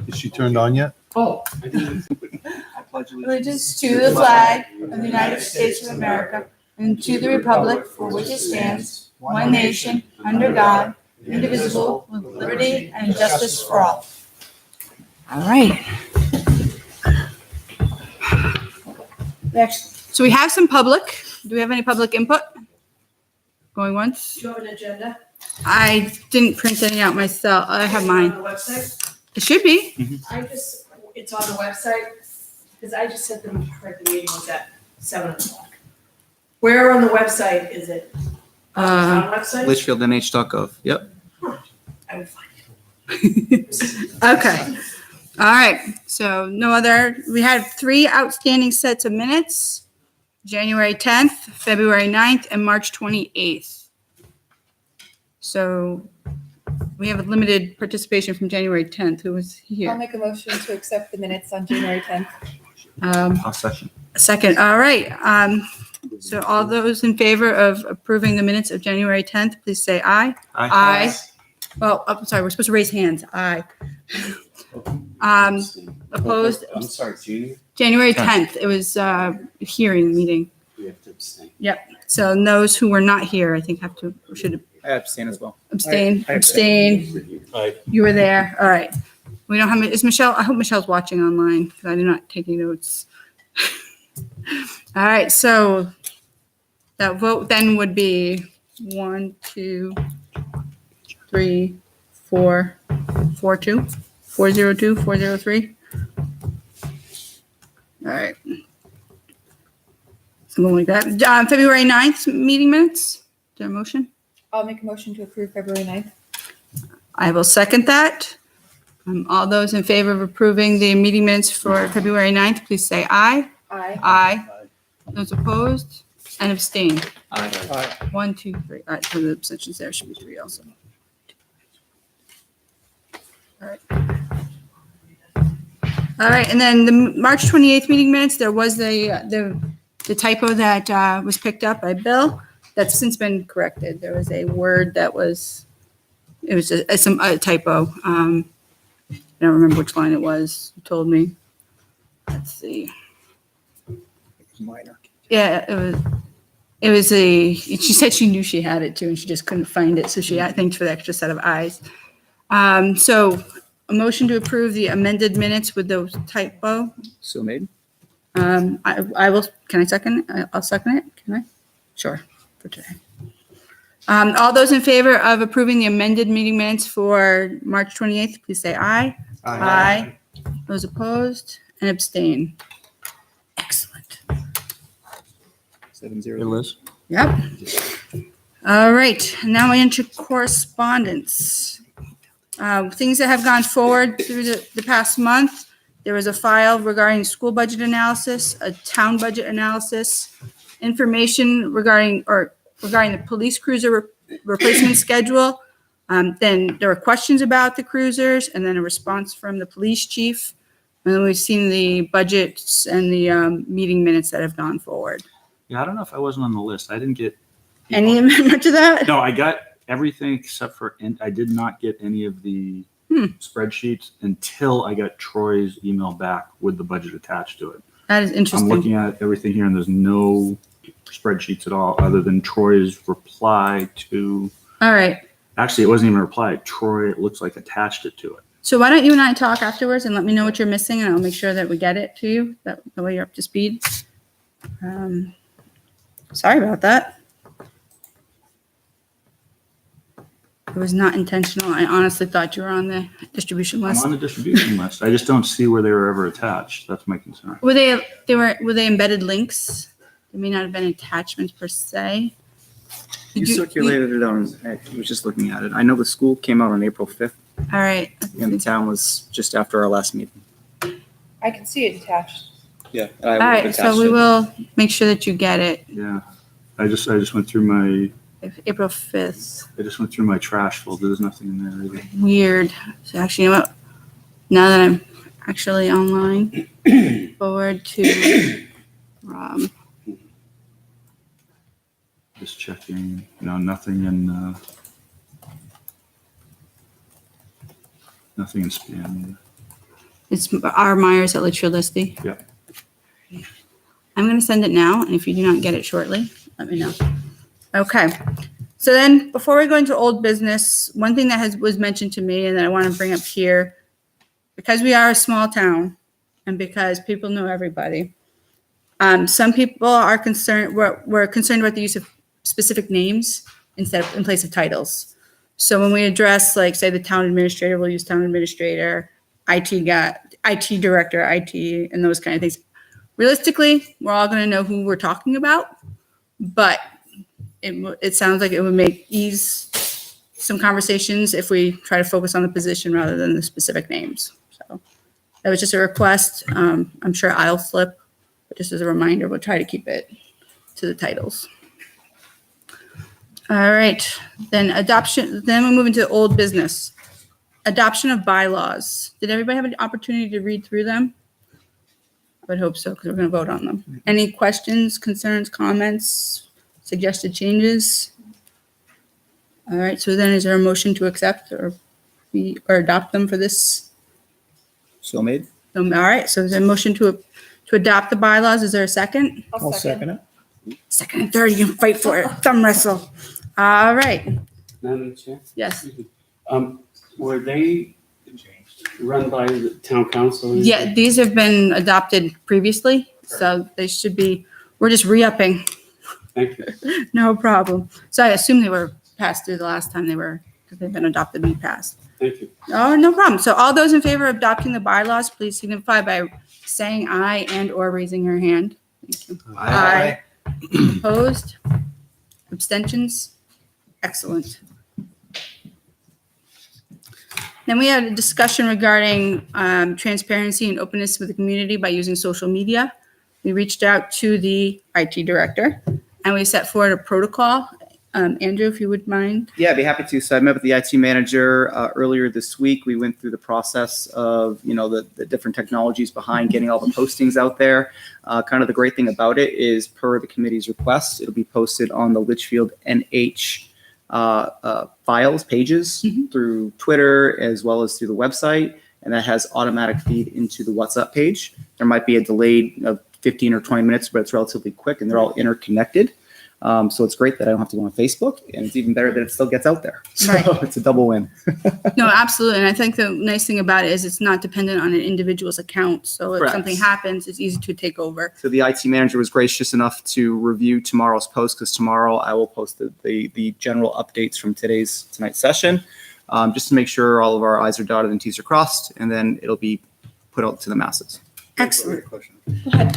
Is she turned on yet? Oh. I pledge Allegiance to the flag of the United States of America and to the republic for which it stands, one nation, under God, indivisible, with liberty and justice for all. All right. So we have some public. Do we have any public input? Going once? Do you have an agenda? I didn't print any out myself. I have mine. On the website? It should be. It's on the website, because I just said the meeting was at 7:00. Where on the website is it? On the website? LitchfieldNH.gov. Yep. I will find it. Okay. All right. So no other, we had 3 outstanding sets of minutes, January 10th, February 9th, and March 28th. So we have a limited participation from January 10th. Who was I'll here? make a motion to accept the minutes on January 10th. I'll second. Second. All right. So all those in favor of approving the minutes of January 10th, please say aye. Aye. Well, I'm sorry, we're supposed to raise hands. Aye. Opposed? I'm sorry, Junior? January 10th. It was a hearing meeting. We have to abstain. Yep. So those who were not here, I think should I abstain as well. abstain. I Abstain. Aye. You were there. All right. We don't have, is Michelle, I hope Michelle's watching online because I did not take any notes. All right. So that vote then would be 1, 2, 3, 4, 4-2, 402, 403. All right. Something like that. February 9th meeting minutes. Is there a motion? I'll make a motion to approve February 9th. I will second that. All those in favor of approving the meeting minutes for February 9th, please say aye. Aye. Aye. Those opposed and abstain. Aye. 1, 2, 3. All right, so the abstentions there should be 3 also. All right. All right, and then the March 28th meeting minutes, there was the typo that was picked up by Bill. That's since been corrected. There was a word that was, it was a typo. I don't remember which line it was. You told me. Let's see. Minor. Yeah, it was she said she knew she had it too, and she just couldn't find it. So she thanked for the extra set of eyes. So a motion to approve the amended minutes with those typo. So made. I will, can I second it? I'll second it. Can I? Sure, for today. All those in favor of approving the amended meeting minutes for March 28th, please say aye. Aye. Those opposed and abstain. Excellent. 7-0. Hey, Liz? Yep. All right, now we enter correspondence. Things that have gone forward through the past month. There was a file regarding school budget analysis, a town budget analysis, information regarding the police cruiser replacement schedule. Then there were questions about the cruisers and then a response from the police chief. And then we've seen the budgets and the meeting minutes that have gone forward. Yeah, I don't know if I wasn't on the list. I didn't get Any amendment to that? No, I got everything except for, and I did not get any of the spreadsheets until I got Troy's email back with the budget attached to it. That is interesting. I'm looking at everything here and there's no spreadsheets at all other than Troy's reply to, All right. actually, it wasn't even a reply. Troy, it looks like attached it to it. So why don't you and I talk afterwards and let me know what you're missing and I'll make sure that we get it to you. That way you're up to speed. Sorry about that. It was not intentional. I honestly thought you were on the distribution I'm list. on the distribution list. I just don't see where they were ever attached. That's my concern. Were they embedded links? They may not have been attachments per se. You circulated it on, I was just looking at it. I know the school came out on April 5th All right. and the town was just after our last meeting. I can see it attached. Yeah. All right. So we will make sure that you get it. Yeah. I just went through my, April 5th. I just went through my trash folder. There's nothing in there either. Weird. So actually, you know what? Now that I'm actually online, forward to Just checking, nothing in, Nothing in spam. It's R. Myers at Litchfield SD. Yep. I'm going to send it now, and if you do not get it shortly, let me know. Okay. So then, before we go into old business, one thing that was mentioned to me and that I want to bring up here, because we are a small town and because people know everybody, some people are concerned, we're concerned about the use of specific names in place of titles. So when we address, like, say, the town administrator, we'll use town administrator, IT guy, IT director, IT, and those kind of things. Realistically, we're all going to know who we're talking about, but it sounds like it would ease some conversations if we try to focus on the position rather than the specific names. So that was just a request. I'm sure I'll flip, but just as a reminder, we'll try to keep it to the titles. All right, then adoption. Then we'll move into old business. Adoption of bylaws. Did everybody have an opportunity to read through them? I would hope so, because we're going to vote on them. Any questions, concerns, comments, suggested changes? All right, so then is there a motion to accept or adopt them for this? So made. All right, so there's a motion to adopt the bylaws. Is there a second? I'll second. it. Second and third, you can fight for it. Thumb wrestle. All right, Madam Chair, yes. were they run by the town council? Yeah, these have been adopted previously, so they should be, we're just re-upping. Thank you. No problem. So I assume they were passed through the last time because they've been adopted and passed. Thank you. Oh, no problem. So all those in favor of adopting the bylaws, please signify by saying aye and or raising your hand. Thank you. Aye. Opposed? Abstentions? Excellent. Then we had a discussion regarding transparency and openness with the community by using social media. We reached out to the IT director and we set forward a protocol. Andrew, if you would mind. Yeah, I'd be happy to. So I met with the IT manager earlier this week. We went through the process of, the different technologies behind getting all the postings out there. Kind of the great thing about it is, per the committee's request, it'll be posted on the Litchfield NH files, pages through Twitter as well as through the website. And that has automatic feed into the WhatsApp page. There might be a delay of 15 or 20 minutes, but it's relatively quick and they're all interconnected. So it's great that I don't have to go on Facebook, and it's even better that it still gets out there. So Right. It's a double win. No, absolutely. And I think the nice thing about it is it's not dependent on an individual's account. So if Correct. something happens, it's easy to take over. So the IT manager was gracious enough to review tomorrow's post, because tomorrow I will post the general updates from tonight's session, just to make sure all of our I's are dotted and T's are crossed, and then it'll be put out to the masses. Excellent.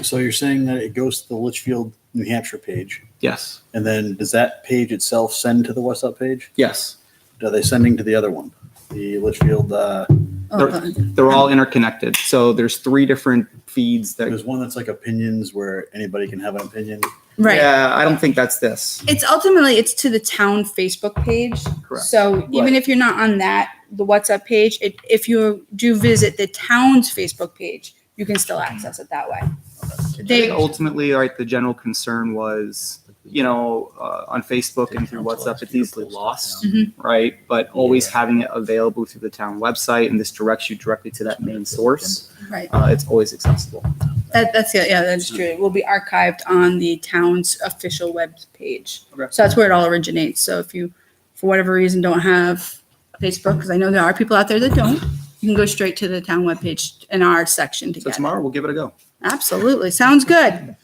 So you're saying that it goes to the Litchfield, New Hampshire page, Yes. and then does that page itself send to the WhatsApp page? Yes. Are they sending to the other one? The Litchfield, They're all interconnected. So there's 3 different feeds that. there's one that's like opinions where anybody can have an opinion. Right. Yeah, I don't think that's this. It's ultimately to the town Facebook page. Correct. So even if you're not on the WhatsApp page, if you do visit the town's Facebook page, you can still access it that way. I think ultimately, the general concern was, on Facebook and through WhatsApp, it's easily lost, right? But always having it available through the town website, and this directs you directly to that main source. Right. It's always accessible. That's true. It will be archived on the town's official web page. Okay. So that's where it all originates. So if you, for whatever reason, don't have Facebook, because I know there are people out there that don't, you can go straight to the town webpage in our section to So get it. tomorrow we'll give it a go. Absolutely. Sounds good.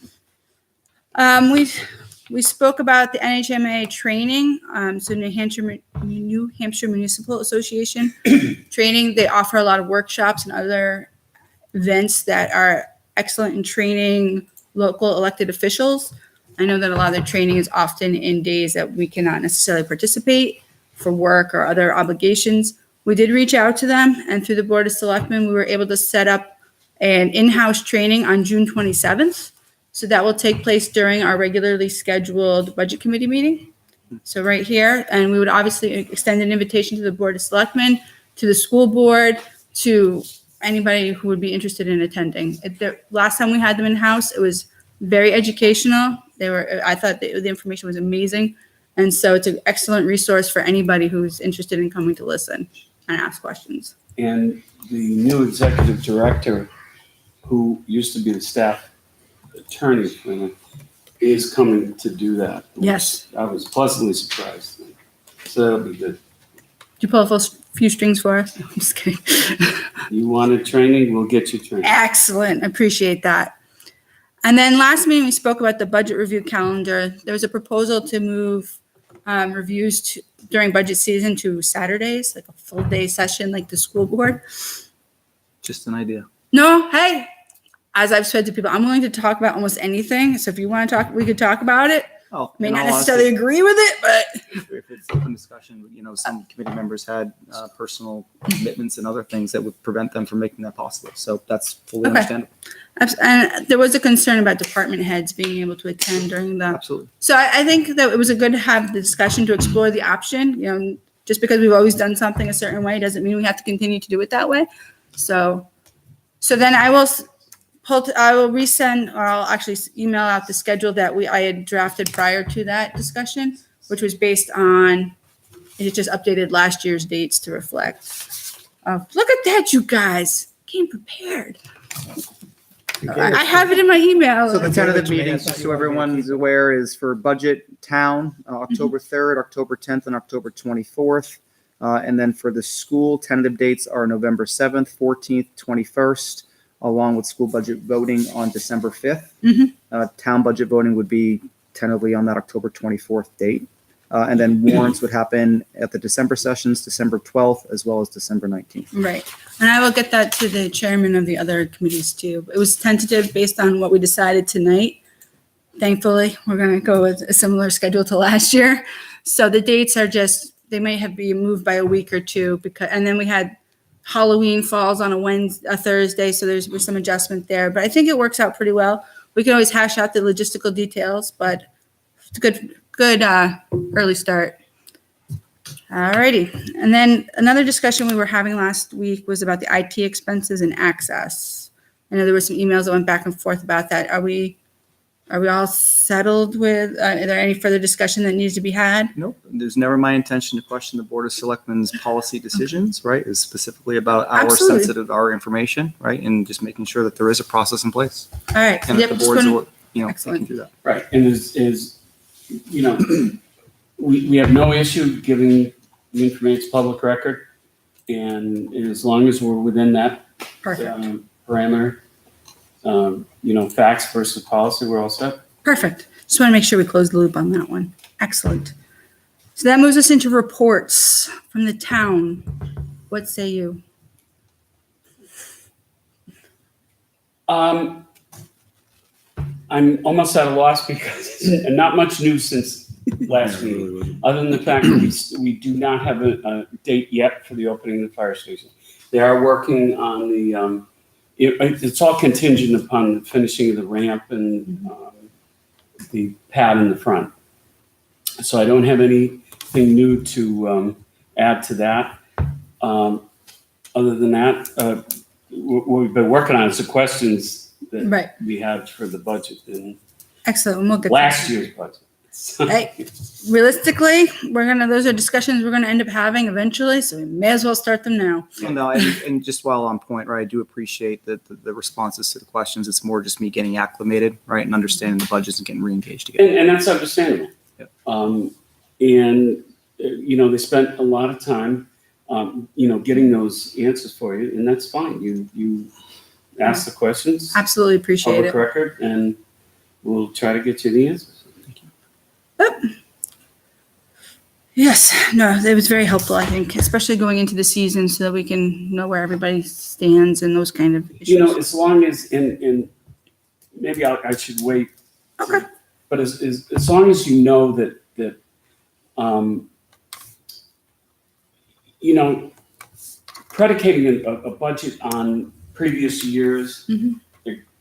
We spoke about the NHMA training. So New Hampshire Municipal Association training. They offer a lot of workshops and other events that are excellent in training local elected officials. I know that a lot of their training is often in days that we cannot necessarily participate for work or other obligations. We did reach out to them, and through the Board of Selectmen, we were able to set up an in-house training on June 27th. So that will take place during our regularly scheduled Budget Committee meeting. So right here, and we would obviously extend an invitation to the Board of Selectmen, to the school board, to anybody who would be interested in attending. The last time we had them in-house, it was very educational. I thought the information was amazing. And so it's an excellent resource for anybody who's interested in coming to listen and ask questions. And the new executive director, who used to be the staff attorney for them, is coming to do that. Yes. I was pleasantly surprised. So that'll be good. Did you pull a few strings for us? I'm just kidding. You wanted training, we'll get you training. Excellent. Appreciate that. And then last meeting, we spoke about the budget review calendar. There was a proposal to move reviews during budget season to Saturdays, like a full day session like the school board. Just an idea. No, hey, as I've said to people, I'm willing to talk about almost anything. So if you want to talk, we could talk about it. Oh, May in not all necessarily honesty, agree with it, but if it's open discussion, some committee members had personal commitments and other things that would prevent them from making that possible. So that's fully Okay. understandable. and there was a concern about department heads being able to attend during the. Absolutely. So I think that it was a good to have the discussion to explore the option. Just because we've always done something a certain way doesn't mean we have to continue to do it that way. So then I will resend, or I'll actually email out the schedule that I had drafted prior to that discussion, which was based on, it just updated last year's dates to reflect. Look at that, you guys, came prepared. I have it in my email. So the tentative meetings, just so everyone's aware, is for budget town, October 3rd, October 10th, and October 24th. And then for the school, tentative dates are November 7th, 14th, 21st, along with school budget voting on December 5th. Town budget voting would be tentatively on that October 24th date. And then warrants would happen at the December sessions, December 12th, as well as December 19th. Right. And I will get that to the chairman of the other committees too. It was tentative based on what we decided tonight. Thankfully, we're going to go with a similar schedule to last year. So the dates are they may have been moved by a week or two and then we had Halloween falls on a Thursday. So there's some adjustment there, but I think it works out pretty well. We can always hash out the logistical details, but it's a good early start. All righty. And then another discussion we were having last week was about the IT expenses and access. I know there were some emails that went back and forth about that. Are we all settled with, are there any further discussion that needs to be had? Nope. There's never my intention to question the Board of Selectmen's policy decisions, right? Is specifically about our information, right? And just making sure that there is a process in place. All right. And Yep, that the just boards, wanna- they Excellent. can do that. Right, and we have no issue giving the information public record. And as long as we're within that Perfect. parameter, facts versus policy, we're all set. Perfect. Just want to make sure we close the loop on that one. Excellent. So that moves us into reports from the town. What say you? I'm almost at a loss because not much news since last week, other than the fact that we do not have a date yet for the opening of the fire station. They are working on the, it's all contingent upon the finishing of the ramp and the pad in the front. So I don't have anything new to add to that. Other than that, what we've been working on is the questions that Right. we had for the budget in Excellent. We'll get last year's budget. So- Hey, realistically, those are discussions we're gonna end up having eventually, so we may as well start them now. Well, no, and just while on point, right, I do appreciate the responses to the questions. It's more just me getting acclimated, right, and understanding the budgets and getting re-engaged again. And that's understandable. Yep. They spent a lot of time, getting those answers for you, and that's fine. You ask the questions, Absolutely appreciate public it. record, and we'll try to get you the answers. Yes, no, it was very helpful, I think, especially going into the season so that we can know where everybody stands and those kind of issues. As long as, and maybe I should wait. Okay. But as long as you know that predicating a budget on previous years' Mhm.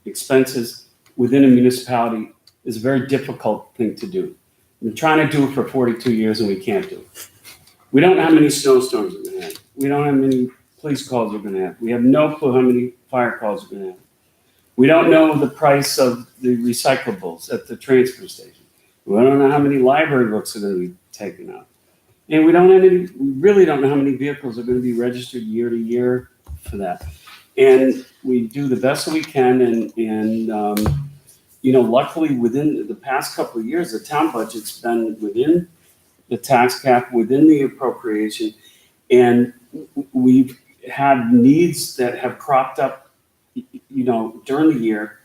expenses within a municipality is a very difficult thing to do. We're trying to do it for 42 years and we can't do it. We don't know how many snowstorms we're going to have. We don't know how many police calls we're going to have. We have no clue how many fire calls we're going to have. We don't know the price of the recyclables at the transfer station. We don't know how many library books are going to be taken out. And we really don't know how many vehicles are going to be registered year to year for that. And we do the best that we can. And luckily within the past couple of years, the town budget's been within the tax cap, within the appropriation. And we've had needs that have cropped up, during the year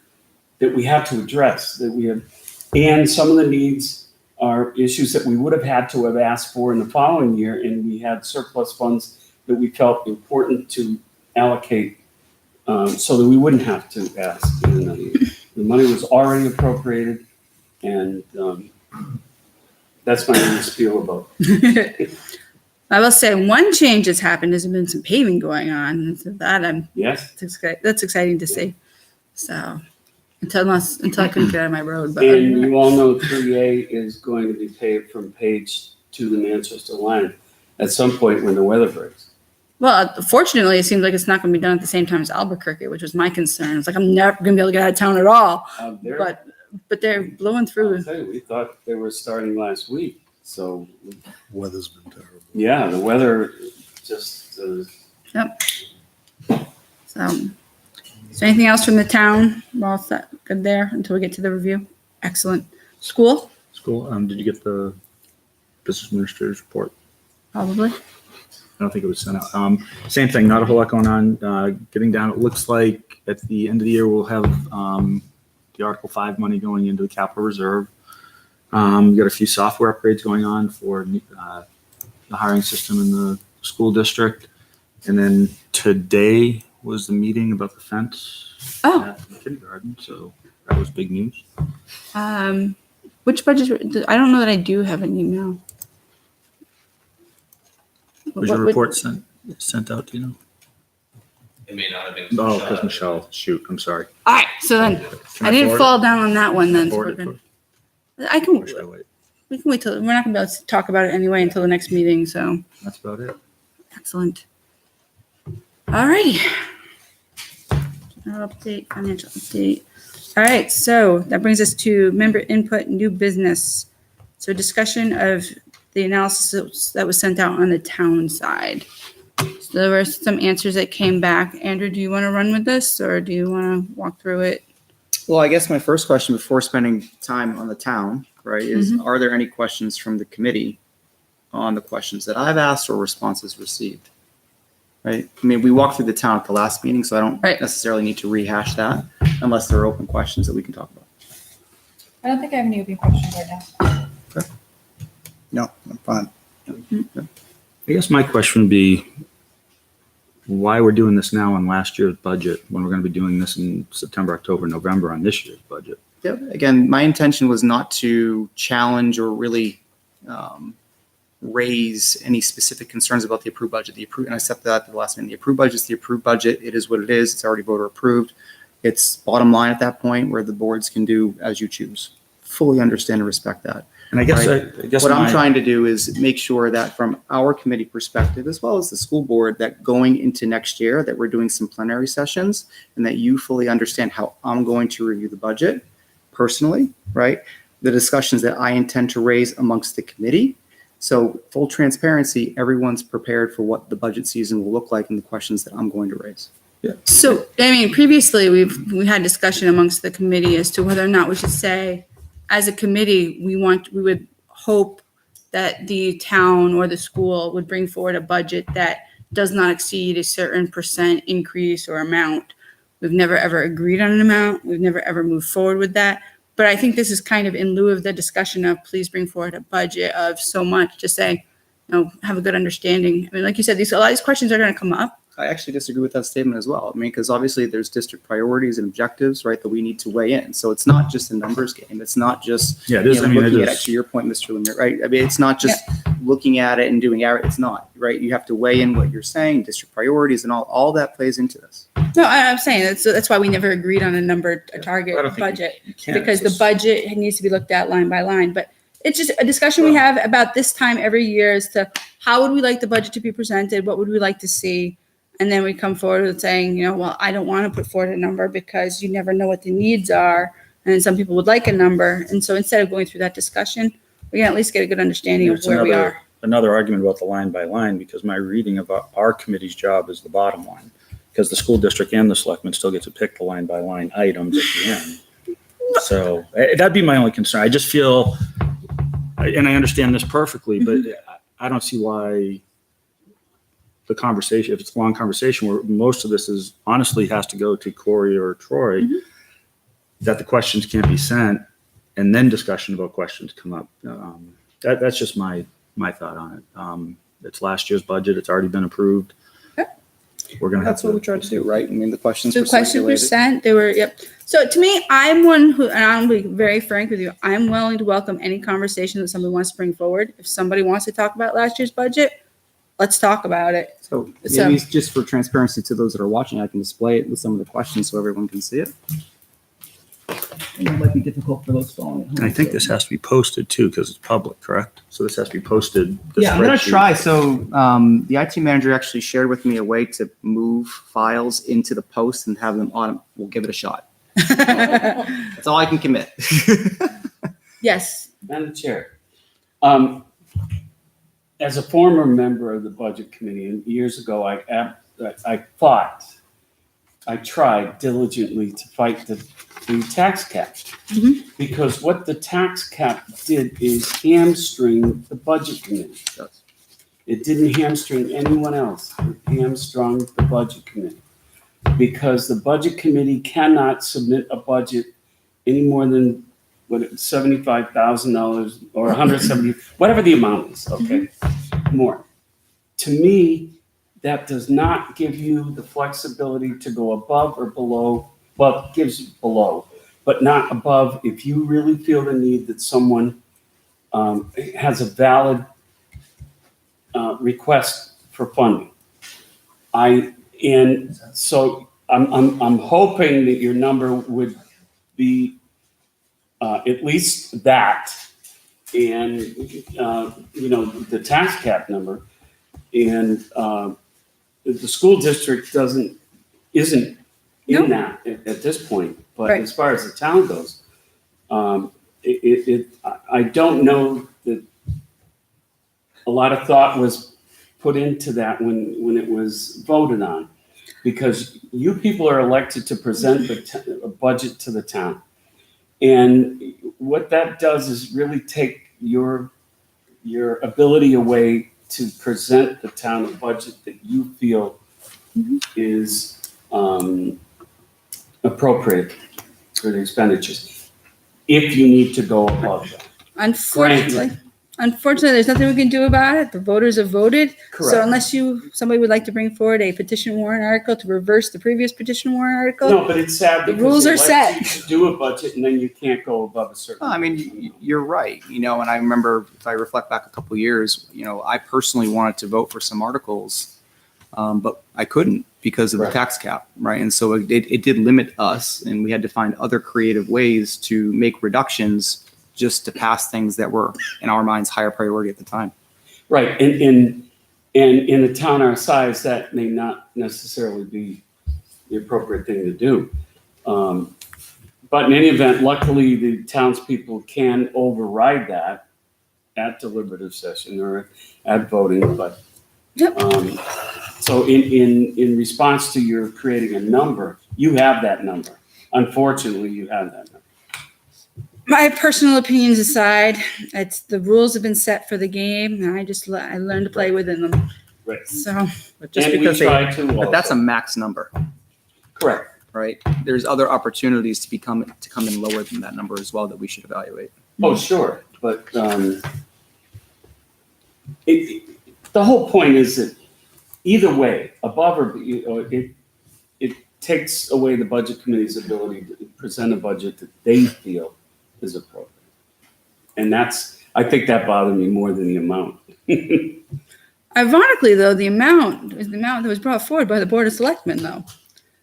that we have to address, and some of the needs are issues that we would have had to have asked for in the following year, and we had surplus funds that we felt important to allocate so that we wouldn't have to ask in another year. The money was already appropriated, and that's my little spiel about it. I will say one change that's happened. There's been some paving going on. And so Yes? that's exciting to see. So until I couldn't get out of my road. But And you all know 3A is going to be paved from Page to the Manchester line at some point when the weather breaks. Well, fortunately, it seems like it's not going to be done at the same time as Albuquerque, which was my concern. It's like I'm never going to be able to get out of town at all. But they're blowing through. I'll tell you, we thought they were starting last week. So, Weather's been terrible. yeah, the weather just. Yep. So anything else from the town? We're all set, good there until we get to the review. Excellent. School, Did you get the business administrator's report? probably. I don't think it was sent out. Same thing, not a whole lot going on. Getting down, it looks like at the end of the year, we'll have the Article 5 money going into the capital reserve. We got a few software upgrades going on for the hiring system in the school district. And then today was the meeting about the fence at the kindergarten. So that was big news. Which budget? I don't know that I do have an email. Was your report sent out, do you know? It may not have been. Oh, because Michelle, shoot, I'm sorry. All right, so then Can I didn't forward fall down on that one then. it? So Forward we're it good. I can. Or should I wait? We can wait till we're not gonna be able to talk about it anyway until the next meeting. So That's about it. excellent. All righty. Update, financial update. All right, so that brings us to member input, new business. So discussion of the analysis that was sent out on the town side. So there were some answers that came back. Andrew, do you want to run with this or do you want to walk through it? Well, I guess my first question before spending time on the town, right, is are there any questions from the committee on the questions that I've asked or responses received? Right? I mean, we walked through the town at the last meeting, so I don't necessarily need to rehash that unless there are open questions that we can talk about. I don't think I have any open questions right now. No, I'm fine. I guess my question would be why we're doing this now on last year's budget when we're going to be doing this in September, October, November on this year's budget. Yeah, again, my intention was not to challenge or really raise any specific concerns about the approved budget. And I said that at the last meeting. The approved budget is the approved budget. It is what it is. It's already voter approved. It's bottom line at that point where the boards can do as you choose. Fully understand and respect that. And I guess, Right. I guess What I'm my- trying to do is make sure that from our committee perspective, as well as the school board, that going into next year, that we're doing some plenary sessions and that you fully understand how I'm going to review the budget personally, right? The discussions that I intend to raise amongst the committee. So full transparency, everyone's prepared for what the budget season will look like and the questions that I'm going to raise. So, I mean, previously we had discussion amongst the committee as to whether or not we should say, as a committee, we would hope that the town or the school would bring forward a budget that does not exceed a certain percent increase or amount. We've never ever agreed on an amount. We've never ever moved forward with that. But I think this is kind of in lieu of the discussion of please bring forward a budget of so much to say, have a good understanding. I mean, like you said, a lot of these questions are going to come up. I actually disagree with that statement as well. I mean, because obviously there's district priorities and objectives, right, that we need to weigh in. So it's not just a numbers game. It's not just Yeah, it is. I mean, it looking at it, is. to your point, Mr. Lemire, right? I mean, it's not just looking at it and doing it's not, right? You have to weigh in what you're saying, district priorities and all that plays into this. No, I'm saying that's why we never agreed on a target I don't think budget. you can. Because It's the budget needs to be looked at line by line. But it's just a discussion we have about this time every year as to how would we like the budget to be presented? What would we like to see? And then we come forward with saying, well, I don't want to put forward a number because you never know what the needs are. And some people would like a number. And so instead of going through that discussion, we can at least get a good understanding of It's where we another- are. another argument about the line by line, because my reading of our committee's job is the bottom line, because the school district and the selectmen still get to pick the line by line items at the end. So that'd be my only concern. I just feel, and I understand this perfectly, but I don't see why the conversation, if it's a long conversation where most of this is honestly has to go to Corey or Troy, that the questions can't be sent and then discussion about questions come up. That's just my thought on it. It's last year's budget. It's already been approved. Okay. We're going to have That's what we tried to do, right? I mean, the questions So were questions were circulated. sent, they were, yep. So to me, I'm one who, and I'll be very frank with you, I'm willing to welcome any conversation that somebody wants to bring forward. If somebody wants to talk about last year's budget, let's talk about it. So So- maybe just for transparency to those that are watching, I can display it with some of the questions so everyone can see it. And it might be difficult for those following at home. And I think this has to be posted too, because it's public, correct? So this has to be posted. the Yeah, I'm gonna spreadsheet. try. So the IT manager actually shared with me a way to move files into the post and have them on. We'll give it a shot. That's all I can commit. Yes, Madam Chair, as a former member of the Budget Committee, and years ago, I tried diligently to fight the tax cap. Because what the tax cap did is hamstring the Budget Committee. It didn't hamstring anyone else. It hamstrung the Budget Committee. Because the Budget Committee cannot submit a budget any more than $75,000 or 170, whatever the amount is, okay? More. To me, that does not give you the flexibility to go above or below. Well, it gives you below, but not above if you really feel the need that someone has a valid request for funding. And so I'm hoping that your number would be at least that, and the tax cap number, and the school district isn't in that at this point. But Right. as far as the town goes, I don't know that a lot of thought was put into that when it was voted on, because you people are elected to present a budget to the town. And what that does is really take your ability away to present the town a budget that you feel is appropriate for the expenditures, if you need to go above that. Unfortunately, there's nothing we can do about it. The voters have voted. So Correct. unless somebody would like to bring forward a petition warrant article to reverse the previous petition warrant article, No, but it's sad The because rules they are elect set. you to do a budget and then you can't go above a certain. I mean, you're right. And I remember, if I reflect back a couple of years, I personally wanted to vote for some articles, but I couldn't because of the Right. tax cap, right? And so it did limit us, and we had to find other creative ways to make reductions just to pass things that were, in our minds, higher priority at the time. Right, and in a town our size, that may not necessarily be the appropriate thing to do. But in any event, luckily, the townspeople can override that at deliberative session or at voting, but. Yep. So in response to your creating a number, you have that number. Unfortunately, you have that number. my personal opinions aside, it's the rules have been set for the game, and I learned to play within them. Right. So But just And we because try to but that's a also. max number, Correct. right? There's other opportunities to come in lower than that number as well that we should evaluate. Oh, sure, but the whole point is that either way, above or it takes away the budget committee's ability to present a budget that they feel is appropriate, and I think that bothered me more than the amount. ironically, though, the amount was the amount that was brought forward by the Board of Selectmen, though.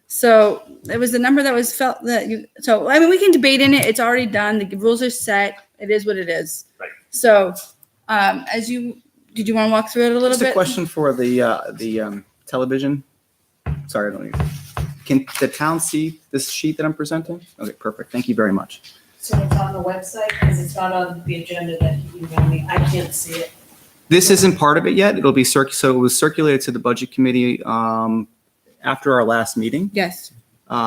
So it was the number that was felt that we can debate in it. It's already done. The rules are set. It is what it is. Right. So did you want to walk through it a little Just bit? a question for the television. Sorry, I don't need. Can the town see this sheet that I'm presenting? Okay, perfect. Thank you very much. So it's on the website, because it's not on the agenda that you emailed me, I can't see it. This isn't part of it yet. It'll be so it was circulated to the budget committee after our last meeting. Yes.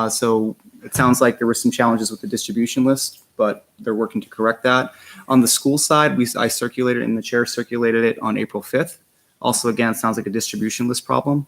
So it sounds like there were some challenges with the distribution list, but they're working to correct that. On the school side, I circulated and the chair circulated it on April 5th. Also, again, it sounds like a distribution list problem,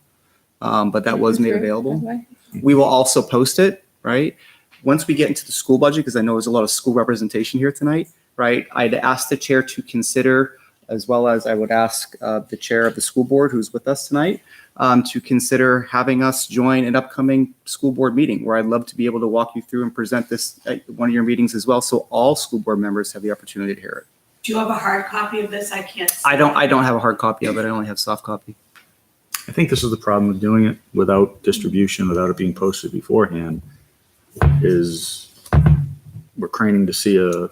but that was made available. We will also post it, right? Once we get into the school budget, because I know there's a lot of school representation here tonight, right? I'd ask the chair to consider, as well as I would ask the chair of the school board who's with us tonight, to consider having us join an upcoming school board meeting where I'd love to be able to walk you through and present this at one of your meetings as well. So all school board members have the opportunity to hear it. Do you have a hard copy of this? I can't. I don't have a hard copy of it. I only have soft copy. I think this is the problem with doing it without distribution, without it being posted beforehand, is we're craning to see a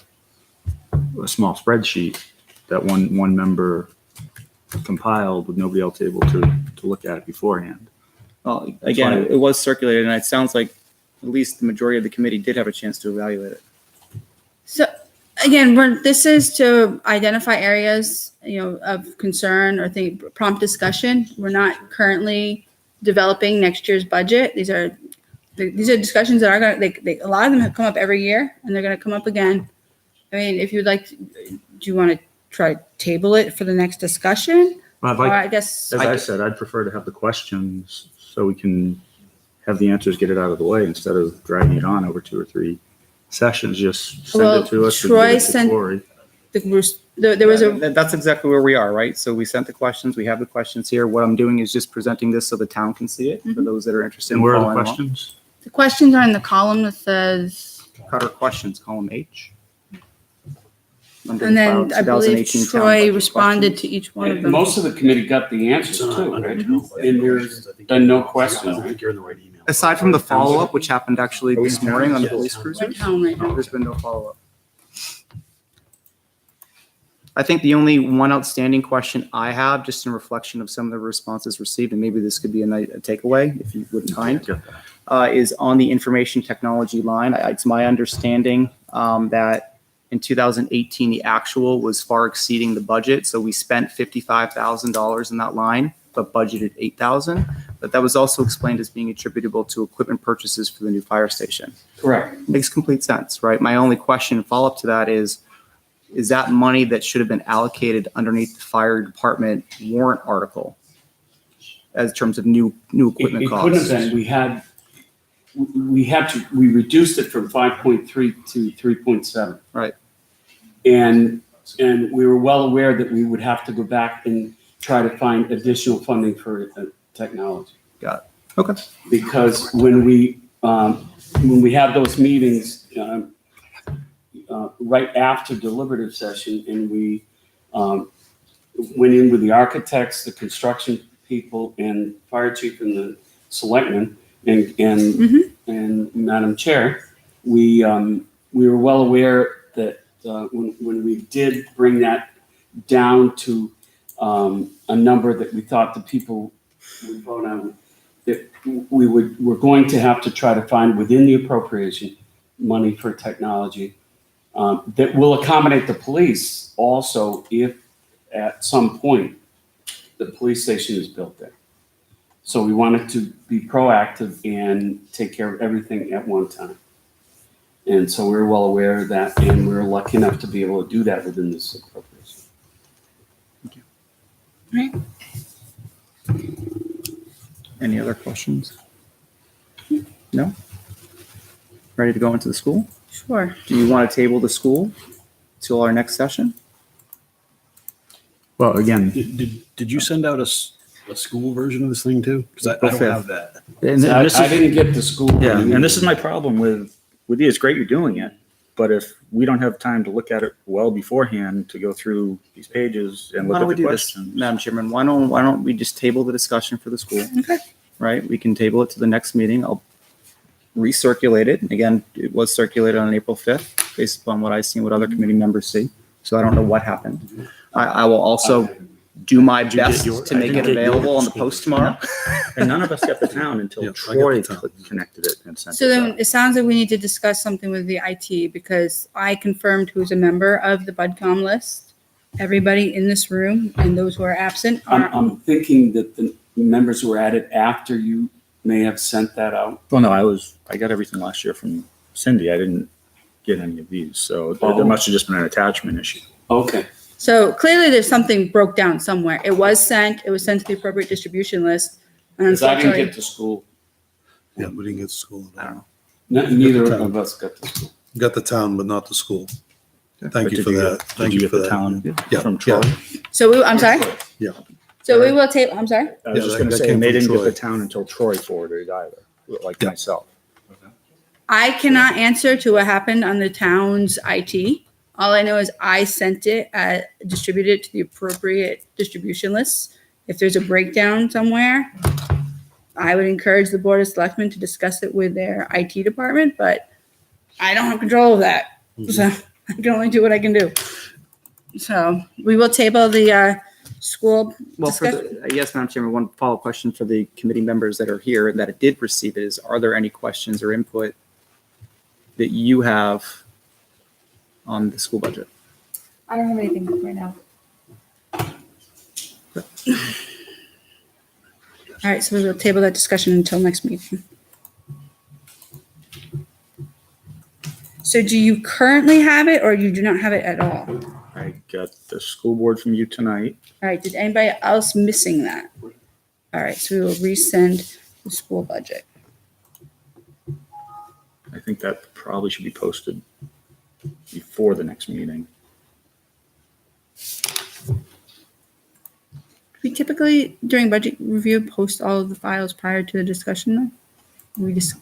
small spreadsheet that one member compiled with nobody else able to look at it beforehand. Well, again, it was circulated and it sounds like at least the majority of the committee did have a chance to evaluate it. So again, this is to identify areas, of concern or prompt discussion. We're not currently developing next year's budget. These are discussions that are going to, a lot of them have come up every year and they're going to come up again. I mean, if you'd like, do you want to try to table it for the next discussion? Well, Or I guess, as I said, I'd prefer to have the questions so we can have the answers, get it out of the way instead of dragging it on over 2 or 3 sessions. Just send Well, it to us. and Troy give it to sent- Cory. there was a, That's exactly where we are, right? So we sent the questions. We have the questions here. What I'm doing is just presenting this so the town can see it for those that are interested. And in where are the following along. questions? the questions are in the column that says, Carter questions, column H. Under and the then filed I believe 2018 town Troy budget responded questions. to each one of And them. most of the committee got the answers too, right? And there's been no question, I right? think you're in the right email. Aside from the follow-up, which happened actually Are we this in morning town? on the Yes. police We're cruisers, town right now. there's been no follow-up. I think the only one outstanding question I have, just in reflection of some of the responses received, and maybe this could be a takeaway, if you wouldn't mind, is on the information technology line. It's my understanding that in 2018, the actual was far exceeding the budget. So we spent $55,000 in that line, but budgeted $8,000. But that was also explained as being attributable to equipment purchases for the new fire station. Correct. Makes complete sense, right? My only question, follow-up to that is that money that should have been allocated underneath the fire department warrant article as terms of new equipment It couldn't have costs? been. We reduced it from 5.3 to 3.7. Right. And we were well aware that we would have to go back and try to find additional funding for technology. Got it. Okay. Because when we have those meetings right after deliberative session, and we went in with the architects, the construction people, and fire chief and the selectmen, and Madam Chair, we were well aware that when we did bring that down to a number that we thought the people would vote on, that we're going to have to try to find within the appropriation money for technology that will accommodate the police also if at some point the police station is built there. So we wanted to be proactive and take care of everything at one time. And so we're well aware of that, and we're lucky enough to be able to do that within this appropriation. Any other questions? No? Ready to go into the school? Sure. Do you want to table the school till our next session? Well, again, Did you send out a school version of this thing too? Because I don't have that. and So this I is, didn't get the school. yeah, and this is my problem with you. It's great you're doing it, but if we don't have time to look at it well beforehand to go through these pages and look Why don't we at the do this, questions. Madam Chairman? Why don't we just table the discussion for the school? Okay. Right? We can table it to the next meeting. I'll recirculate it. Again, it was circulated on April 5th based upon what I've seen, what other committee members see. So I don't know what happened. I will also do my Did you get best your- to I make it didn't get available yours. on the post tomorrow. And none of us got the town until Yeah, I got Troy the town. connected it and sent So it then out. it sounds like we need to discuss something with the IT because I confirmed who's a member of the BudCom list. everybody in this room and those who are absent are. I'm thinking that the members who were at it after you may have sent that out. Well, no, I got everything last year from Cindy. I didn't get any of these, so there Oh. must have just been an attachment issue. Okay. So clearly there's something broke down somewhere. It was sent to the appropriate distribution list. And Because I didn't unfortunately, get to school. Yeah, we didn't get to school I at don't all. know. Neither of us got to school. Got the town, but not the school. Thank But you did for that. Did Thank you you get for the that. town Yeah, from Troy? so I'm sorry? Yeah. So we will table, I'm sorry? I was Yeah, just that- gonna that say, came and they from didn't get Troy. the town until Troy forwarded it either, like Yeah. myself. I cannot answer to what happened on the town's IT. All I know is I sent it, distributed it to the appropriate distribution lists. If there's a breakdown somewhere, I would encourage the Board of Selectmen to discuss it with their IT department, but I don't have control of that. So I can only do what I can do. So we will table the school Well, for discussion. the, yes, Madam Chairman, one follow-up question for the committee members that are here that did receive it is, are there any questions or input that you have on the school budget? I don't have anything right now. All right, so we will table that discussion until next meeting. So do you currently have it or you do not have it at all? All I got the school board from you tonight. right, did anybody else missing that? All right, so we will resend the school budget. I think that probably should be posted before the next meeting. We typically, during budget review, post all of the files prior to the discussion though. We just,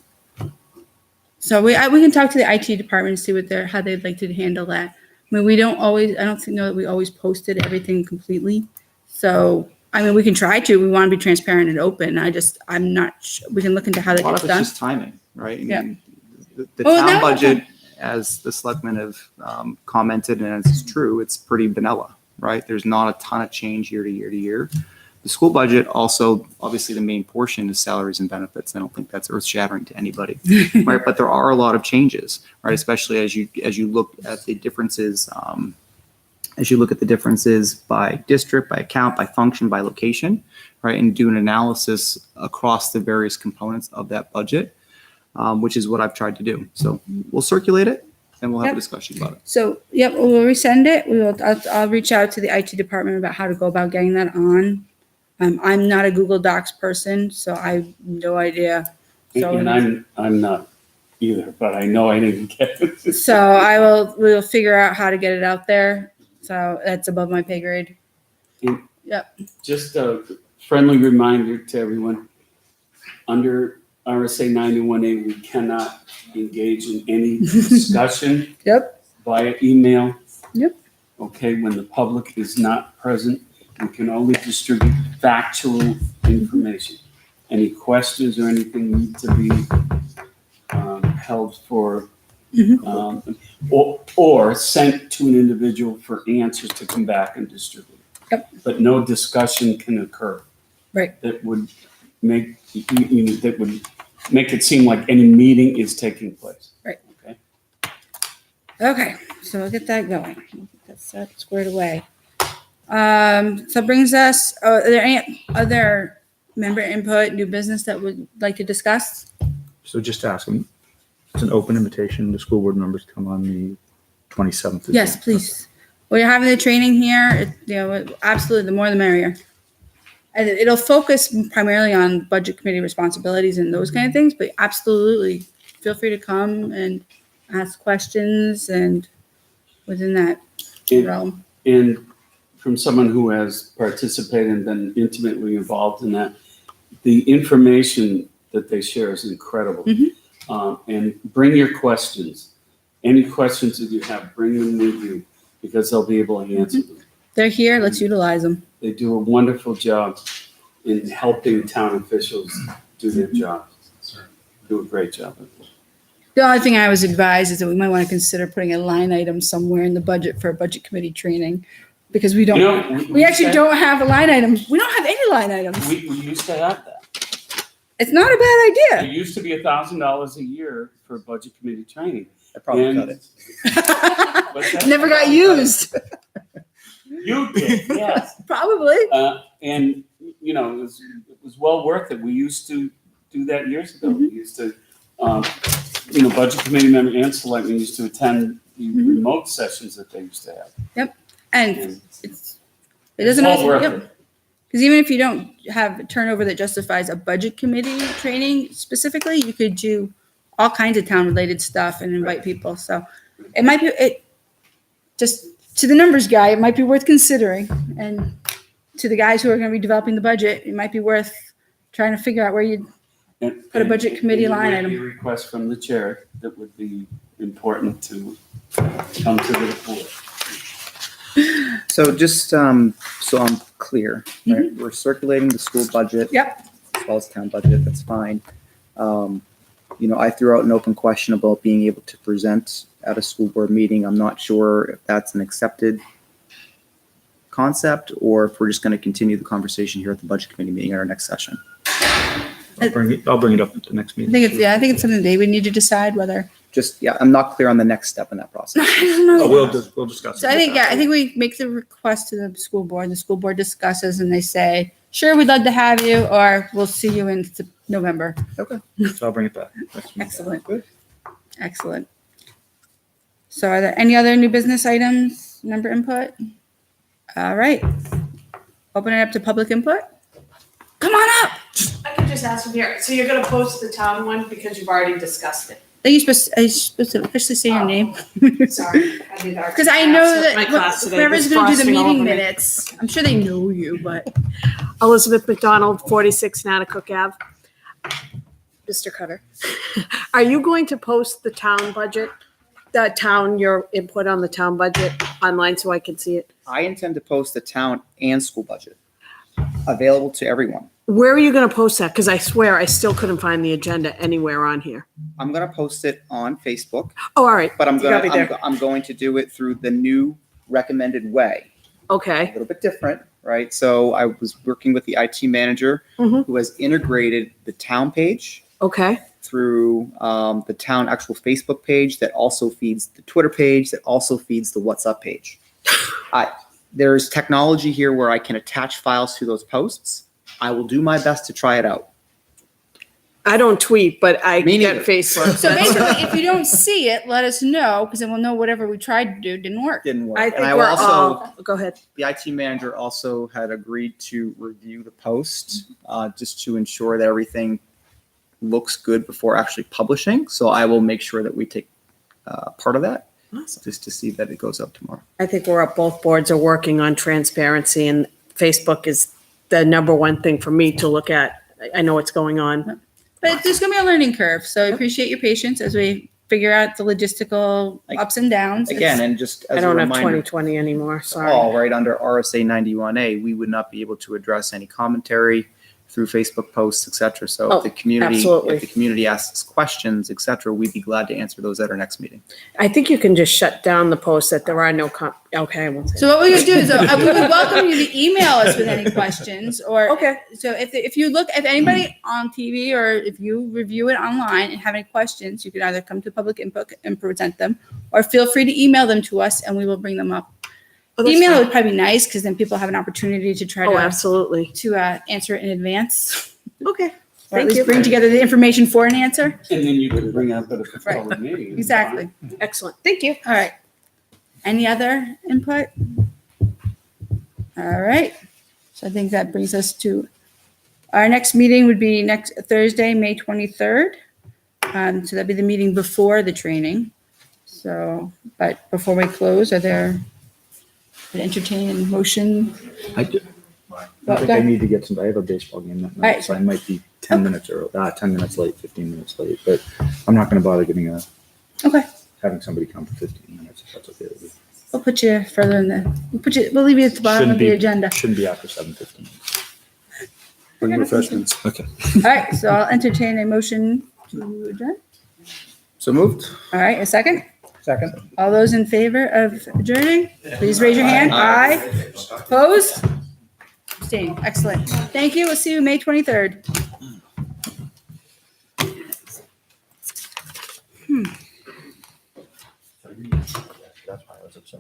so we can talk to the IT department and see how they'd like to handle that. I mean, we don't always, I don't know that we always posted everything completely. So, I mean, we can try to, we want to be transparent and open. I'm not, we can look into how A that lot gets of it's done. just timing, right? I Yeah. mean, the Oh, town no. budget, as the selectmen have commented, and it's true, it's pretty vanilla, right? There's not a ton of change year to year to year. The school budget also, obviously, the main portion is salaries and benefits. I don't think that's earth shattering to anybody, right? But there are a lot of changes, right? Especially as you look at the differences, by district, by account, by function, by location, right? And do an analysis across the various components of that budget, which is what I've tried to do. So we'll circulate it and we'll have Yep. a discussion about it. So, yep, we'll resend it. I'll reach out to the IT department about how to go about getting that on. I'm not a Google Docs person, so I have no idea. So, And I'm not either, but I know I didn't get it. so we'll figure out how to get it out there. So that's above my pay grade. Just a friendly reminder to everyone, under RSA 91A, we cannot engage in any discussion Yep. via email. Yep. Okay, when the public is not present, we can only distribute factual information. Any questions or anything need to be held for, or sent to an individual for answers to come back and distribute. Yep. But no discussion can occur. Right. That would make, that would make it seem like any meeting is taking place. Right. Okay. Okay, so we'll get that going. That's that squared away. So brings us, are there any other member input, new business that would like to discuss? So just ask them. It's an open invitation to school board members to come on the 27th. Yes, please. We're having the training here, absolutely, the more the merrier. And it'll focus primarily on budget committee responsibilities and those kind of things, but absolutely, feel free to come and ask questions and within that realm. And from someone who has participated and been intimately involved in that, the information that they share is incredible. And bring your questions. Any questions that you have, bring them with you because they'll be able to answer them. They're here, let's utilize them. They do a wonderful job in helping town officials do their job. Do a great job. The only thing I was advised is that we might want to consider putting a line item somewhere in the budget for a budget committee training because we don't, we actually don't have a line item. We don't have any line items. We used to have that. It's not a bad It idea. used to be $1,000 a year for budget committee training. I probably And- cut it. What's that? Never got used. You did, yes. Probably. And, you know, it was well worth it. We used to do that years ago. We used to, you know, budget committee member and selectmen used to attend the remote sessions that they used to have. And And it doesn't well always, worth yep. it. Because even if you don't have a turnover that justifies a budget committee training specifically, you could do all kinds of town-related stuff and invite people. So it might be, just to the numbers guy, it might be worth considering. And to the guys who are going to be developing the budget, it might be worth trying to figure out where you And- Put a budget and- committee and line there might be item. a request from the chair that would be important to come to the board. So just so I'm clear, right? We're circulating the school budget. Yep. As well as town budget, that's fine. You know, I threw out an open question about being able to present at a school board meeting. I'm not sure if that's an accepted concept or if we're just going to continue the conversation here at the budget committee meeting at our next session. I'll bring it up at the next I meeting. think it's something they would need to decide whether. Just, yeah, I'm not clear on the next step in that process. I don't know. Oh, we'll discuss. So I think we make the request to the school board discusses and they say, sure, we'd love to have you, or we'll see you in November. Okay. So I'll bring it back. next meeting. Excellent. Good. Excellent. So are there any other new business items, member input? All right. Open it up to public input. Come on up. I could just ask from here, so you're gonna post the town one because you've already discussed it? Are you supposed to officially say your name? Sorry, I did our. Because I know My class that today whoever's was going to do the frosting all meeting over me. minutes, I'm sure they know you, but Elizabeth McDonald, 46 Natticook Ave. Mr. Cutter, are you going to post the town budget, your input on the town budget online so I can see it? I intend to post the town and school budget available to everyone. Where are you going to post that? Because I swear I still couldn't find the agenda anywhere on here. I'm going to post it on Facebook, Oh, all right. but You got me there. I'm going to do it through the new recommended way. A Okay. little bit different, right? So I was working with the IT manager Mhm. who has integrated the town page Okay. through the town actual Facebook page that also feeds the Twitter page, that also feeds the WhatsApp page. There's technology here where I can attach files to those posts. I will do my best to try it out. I don't tweet, but I Me get neither. Facebook. so basically, if you don't see it, let us know because then we'll know whatever we tried to do didn't work. Didn't work. I And think I we're will also, all, go ahead. the IT manager also had agreed to review the post just to ensure that everything looks good before actually publishing. So I will make sure that we take part of that just to see that it goes up tomorrow. I think we're up, both boards are working on transparency and Facebook is the number one thing for me to look at. I know what's going on. But there's going to be a learning curve. So I appreciate your patience as we figure out the logistical ups and downs. Again, and just I as a don't have reminder, 2020 anymore, sorry. all right under RSA 91A, we would not be able to address any commentary through Facebook posts, et cetera. So Oh, if the community, absolutely. if the community asks questions, et cetera, we'd be glad to answer those at our next meeting. I think you can just shut down the post that there are no okay, I won't say. So what we're going to do is we would welcome you to email us with any questions or Okay. so if you look, if anybody on TV or if you review it online and have any questions, you can either come to public input and present them or feel free to email them to us and we will bring them up. Oh, that's Email fine. would probably be nice because then people have an opportunity to try Oh, to absolutely. answer it in advance. Okay. Or at Thank least you. bring together the information for an answer. And then you can bring up at a Right. public meeting. Exactly. Excellent. Thank you. All right. Any other input? All right. So I think that brings us to our next meeting would be next Thursday, May 23rd. So that'd be the meeting before the training. So, but before we close, are there an entertaining motion? I do- I Well, think go I ahead. need to get some, I have a baseball game that right. night, so I might be 10 minutes early, 10 minutes late, 15 minutes late, but I'm not gonna bother Okay. having somebody come for 15 minutes, if that's okay with you. We'll put you further in the, we'll leave you at the bottom Shouldn't of the be- agenda. Shouldn't be after 7:15. Bring refreshments. Okay. All right. So I'll entertain a motion to adjourn. So moved. All right. A second. Second. All those in favor of adjourning, please raise your hand. Aye. Opposed? Abstained. Excellent. Thank you. We'll see you May 23rd.